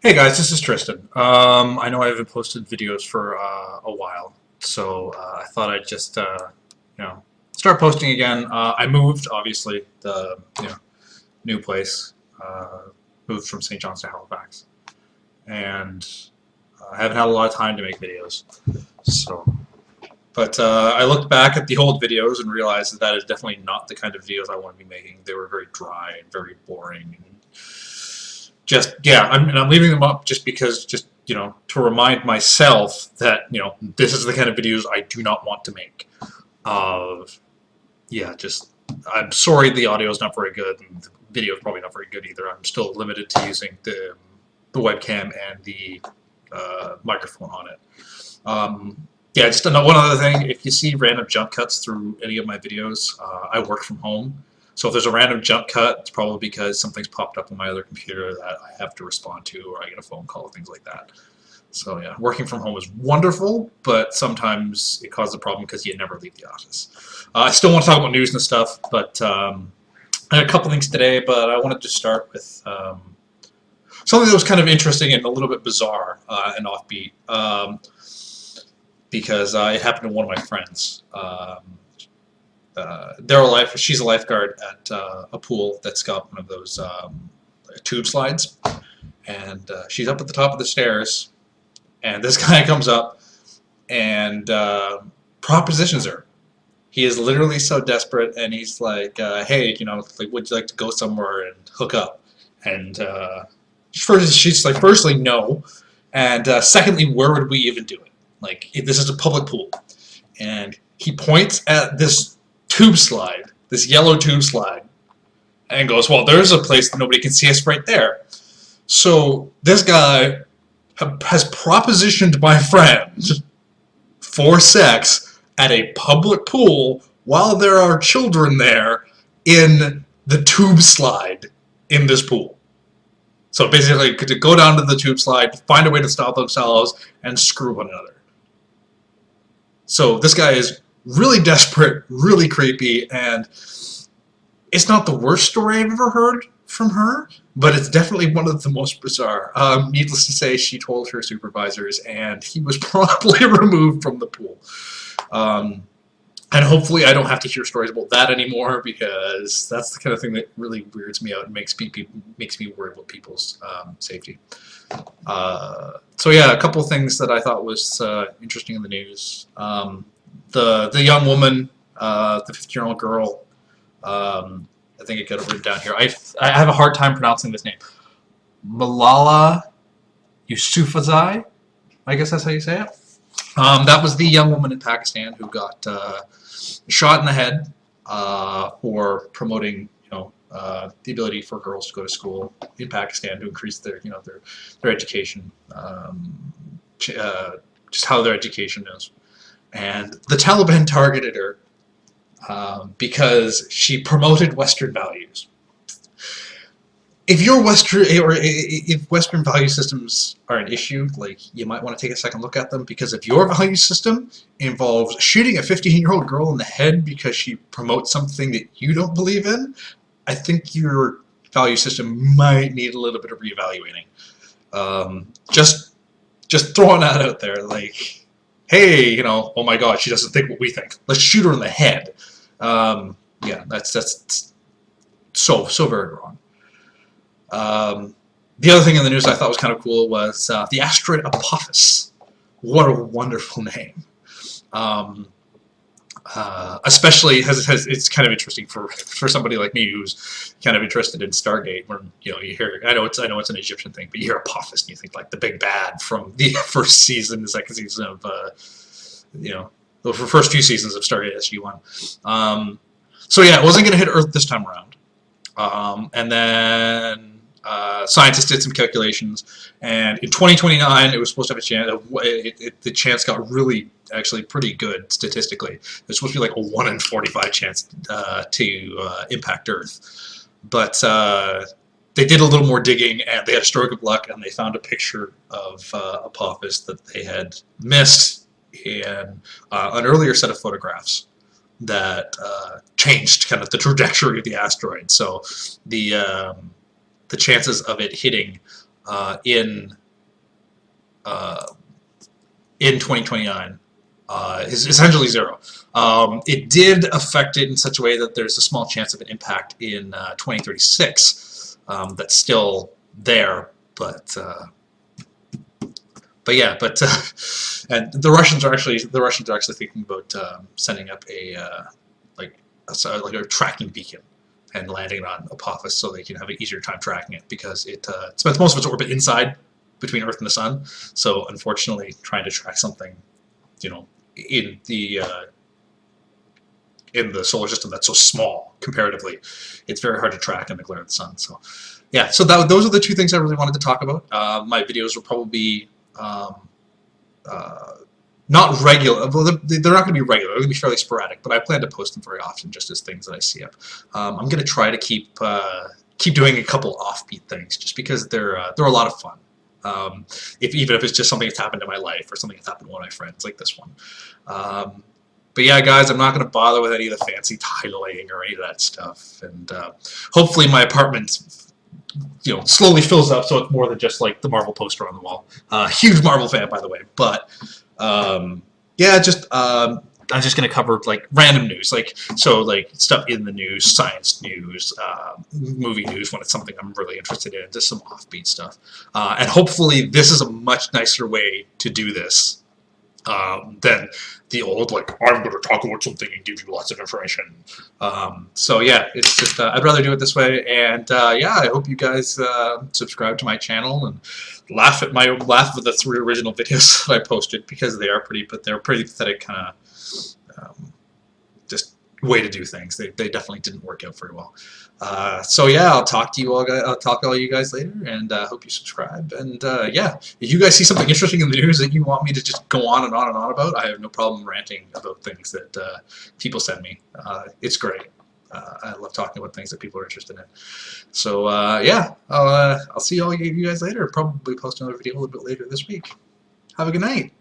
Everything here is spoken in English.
Hey guys, this is Tristan. I know I haven't posted videos for a while, so I thought I'd just start posting again. I moved, obviously, the new place. Moved from St. John's to Halifax, and I haven't had a lot of time to make videos. So, but I looked back at the old videos and realized that is definitely not the kind of videos I want to be making. They were very dry and very boring. And I'm leaving them up just because, to remind myself that this is the kind of videos I do not want to make. I'm sorry the audio is not very good, and the video is probably not very good either. I'm still limited to using the webcam and the microphone on it. Just one other thing. If you see random jump cuts through any of my videos, I work from home. So if there's a random jump cut, it's probably because something's popped up on my other computer that I have to respond to, or I get a phone call, things like that. So yeah, working from home is wonderful, but sometimes it causes a problem because you never leave the office. I still want to talk about news and stuff, but I had a couple things today, but I wanted to start with something that was kind of interesting and a little bit bizarre and offbeat, because it happened to one of my friends. She's a lifeguard at a pool that's got one of those tube slides, and she's up at the top of the stairs, and this guy comes up and propositions her. He is literally so desperate, and he's like, "Hey, would you like to go somewhere and hook up?" And she's like, "Firstly, no, and secondly, where would we even do it? Like, this is a public pool." And he points at this tube slide, this yellow tube slide, and goes, "Well, there's a place that nobody can see us right there." So this guy has propositioned my friend for sex at a public pool while there are children there in the tube slide in this pool. So basically, to go down to the tube slide, find a way to stop themselves, and screw one another. So this guy is really desperate, really creepy, and it's not the worst story I've ever heard from her, but it's definitely one of the most bizarre. Needless to say, she told her supervisors, and he was promptly removed from the pool. And hopefully I don't have to hear stories about that anymore, because that's the kind of thing that really weirds me out and makes me worried about people's safety. So yeah, a couple of things that I thought was interesting in the news. The young woman, the 15-year-old girl, I think I got it written down here. I have a hard time pronouncing this name. Malala Yousufzai, I guess that's how you say it. That was the young woman in Pakistan who got shot in the head for promoting, the ability for girls to go to school in Pakistan to increase their education, just how their education is. And the Taliban targeted her because she promoted Western values. If if Western value systems are an issue, you might want to take a second look at them, because if your value system involves shooting a 15-year-old girl in the head because she promotes something that you don't believe in, I think your value system might need a little bit of reevaluating. Just throwing that out there, hey, oh my God, she doesn't think what we think. Let's shoot her in the head. That's so very wrong. The other thing in the news I thought was kind of cool was the asteroid Apophis. What a wonderful name. Especially it's kind of interesting for somebody like me who's kind of interested in Stargate. When you hear, I know it's an Egyptian thing, but you hear Apophis and you think like the big bad from the first season, the second season of the first few seasons of Stargate SG-1. So yeah, it wasn't going to hit Earth this time around, and then scientists did some calculations, and in 2029 it was supposed to have a chance. The chance got really, actually pretty good statistically. There's supposed to be like a 1 in 45 chance to impact Earth, but they did a little more digging, and they had a stroke of luck, and they found a picture of Apophis that they had missed in an earlier set of photographs that changed kind of the trajectory of the asteroid. So the chances of it hitting in 2029 is essentially zero. It did affect it in such a way that there's a small chance of an impact in 2036 that's still there, but yeah, and the Russians are actually thinking about sending up like a tracking beacon and landing it on Apophis so they can have an easier time tracking it, because it spends most of its orbit inside between Earth and the Sun. So unfortunately, trying to track something, you know, in the solar system that's so small comparatively, it's very hard to track in the glare of the sun. So yeah, so those are the two things I really wanted to talk about. My videos will probably be not regular. Well, they're not going to be regular. They're going to be fairly sporadic, but I plan to post them very often, just as things that I see up. I'm going to try to keep doing a couple offbeat things, just because they're a lot of fun. Even if it's just something that's happened in my life or something that's happened to one of my friends, like this one. But yeah, guys, I'm not going to bother with any of the fancy titling or any of that stuff. And hopefully my apartment, slowly fills up, so it's more than just like the Marvel poster on the wall. Huge Marvel fan, by the way. But yeah, I'm just gonna cover like random news, like stuff in the news, science news, movie news when it's something I'm really interested in, just some offbeat stuff. And hopefully this is a much nicer way to do this than the old, like, I'm going to talk about something and give you lots of information. So yeah, it's just, I'd rather do it this way. And yeah, I hope you guys subscribe to my channel and laugh at the 3 original videos that I posted, because they're pretty pathetic kind of just way to do things. They definitely didn't work out very well. So yeah, I'll talk to all you guys later, and hope you subscribe. And yeah, if you guys see something interesting in the news that you want me to just go on and on and on about, I have no problem ranting about things that people send me. It's great. I love talking about things that people are interested in. So yeah, I'll see all you guys later. Probably post another video a little bit later this week. Have a good night.